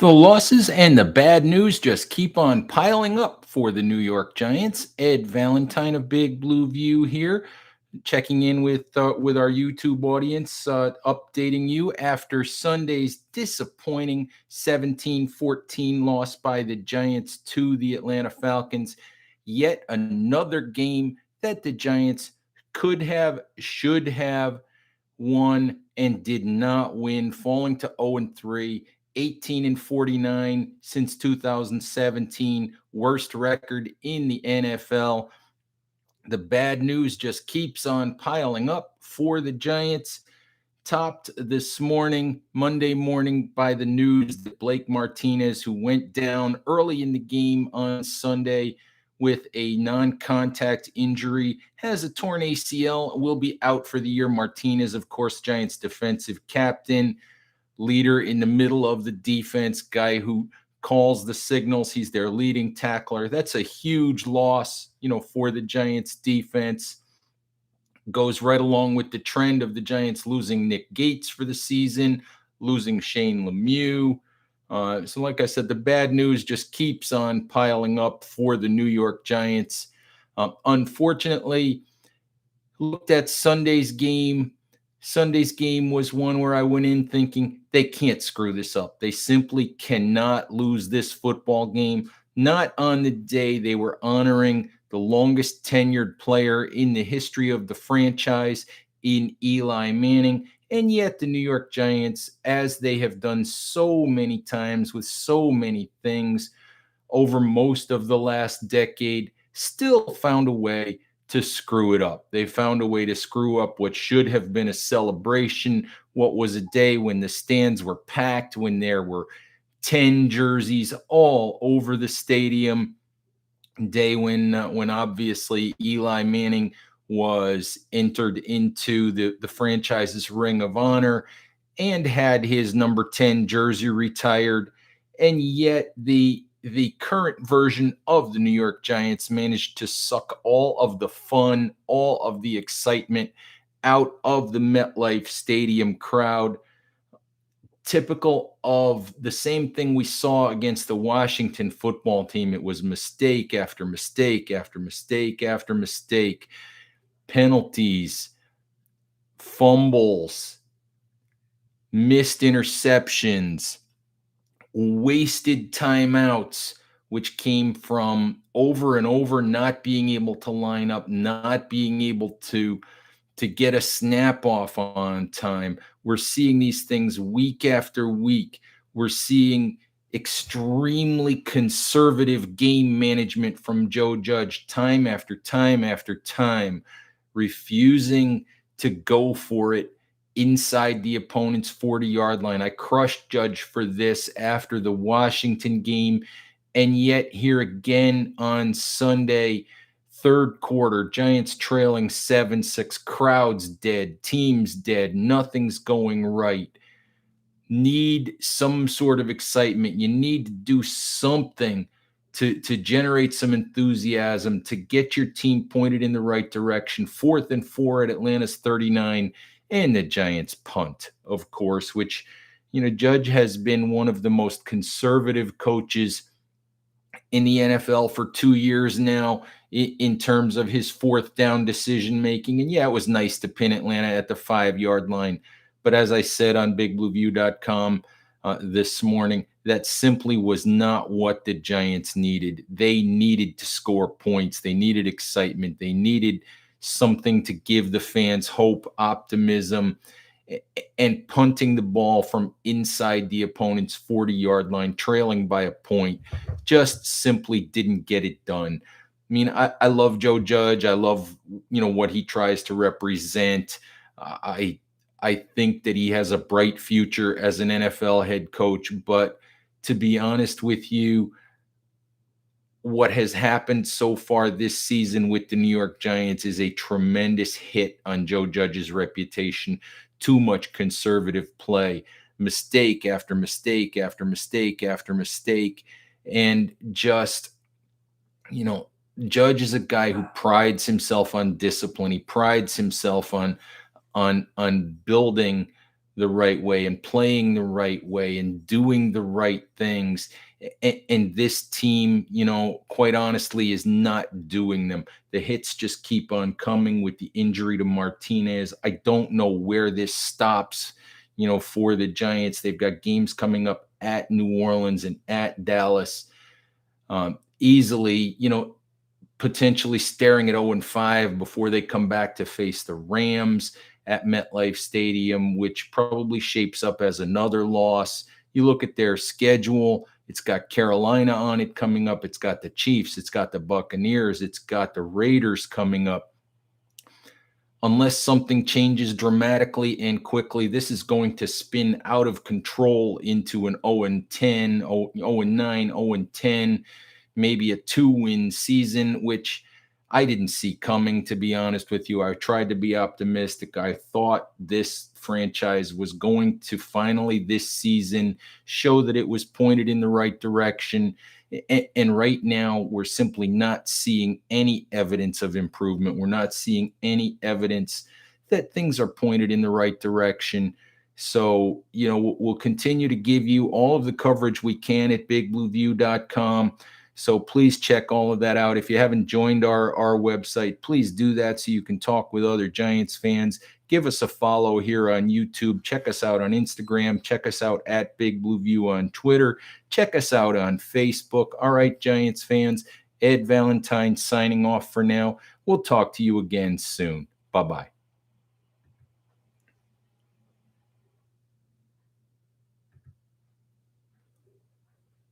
The losses and the bad news just keep on piling up for the New York Giants. Ed Valentine of Big Blue View here, checking in with our YouTube audience, updating you after Sunday's disappointing 17-14 loss by the Giants to the Atlanta Falcons. Yet another game that the Giants could have, should have won and did not win, falling to 0-3, 18-49 since 2017, worst record in the NFL. The bad news just keeps on piling up for the Giants, topped this morning, Monday morning, by the news that Blake Martinez, who went down early in the game on Sunday with a non-contact injury, has a torn ACL, will be out for the year. Martinez, of course, Giants defensive captain, leader in the middle of the defense, guy who calls the signals. He's their leading tackler. That's a huge loss, for the Giants defense. Goes right along with the trend of the Giants losing Nick Gates for the season, losing Shane Lemieux. So like I said, the bad news just keeps on piling up for the New York Giants. Unfortunately, looked at Sunday's game. Sunday's game was one where I went in thinking they can't screw this up. They simply cannot lose this football game. Not on the day they were honoring the longest tenured player in the history of the franchise in Eli Manning. And yet the New York Giants, as they have done so many times with so many things over most of the last decade, still found a way to screw it up. They found a way to screw up what should have been a celebration, what was a day when the stands were packed, when there were 10 jerseys all over the stadium, day when obviously Eli Manning was entered into the franchise's Ring of Honor and had his number 10 jersey retired. And yet the current version of the New York Giants managed to suck all of the fun, all of the excitement out of the MetLife Stadium crowd. Typical of the same thing we saw against the Washington football team. It was mistake after mistake after mistake after mistake, penalties, fumbles, missed interceptions, wasted timeouts, which came from over and over not being able to line up, not being able to get a snap off on time. We're seeing these things week after week. We're seeing extremely conservative game management from Joe Judge time after time after time, refusing to go for it inside the opponent's 40-yard line. I crushed Judge for this after the Washington game. And yet here again on Sunday, third quarter, Giants trailing 7-6, crowds dead, teams dead, nothing's going right. Need some sort of excitement. You need to do something to generate some enthusiasm, to get your team pointed in the right direction. 4th and 4 at Atlanta's 39, and the Giants punt, of course, which, Judge has been one of the most conservative coaches in the NFL for 2 years now in terms of his fourth down decision making. And yeah, it was nice to pin Atlanta at the 5-yard line. But as I said on bigblueview.com this morning, that simply was not what the Giants needed. They needed to score points. They needed excitement. They needed something to give the fans hope, optimism, and punting the ball from inside the opponent's 40-yard line, trailing by a point, just simply didn't get it done. I mean, I love Joe Judge. I love, what he tries to represent. I think that he has a bright future as an NFL head coach. But to be honest with you, what has happened so far this season with the New York Giants is a tremendous hit on Joe Judge's reputation. Too much conservative play, mistake after mistake after mistake after mistake. And just, Judge is a guy who prides himself on discipline. He prides himself on building the right way and playing the right way and doing the right things. And this team, quite honestly, is not doing them. The hits just keep on coming with the injury to Martinez. I don't know where this stops, for the Giants. They've got games coming up at New Orleans and at Dallas. Easily, potentially staring at 0-5 before they come back to face the Rams at MetLife Stadium, which probably shapes up as another loss. You look at their schedule, it's got Carolina on it coming up, it's got the Chiefs, it's got the Buccaneers, it's got the Raiders coming up. Unless something changes dramatically and quickly, this is going to spin out of control into an 0-10, 0-9, 0-10, maybe a 2-win season, which I didn't see coming, to be honest with you. I tried to be optimistic. I thought this franchise was going to finally this season show that it was pointed in the right direction. And right now, we're simply not seeing any evidence of improvement. We're not seeing any evidence that things are pointed in the right direction. So, we'll continue to give you all of the coverage we can at bigblueview.com. So please check all of that out. If you haven't joined our website, please do that so you can talk with other Giants fans. Give us a follow here on YouTube. Check us out on Instagram. Check us out at Big Blue View on Twitter. Check us out on Facebook. All right, Giants fans, Ed Valentine signing off for now. We'll talk to you again soon. Bye-bye.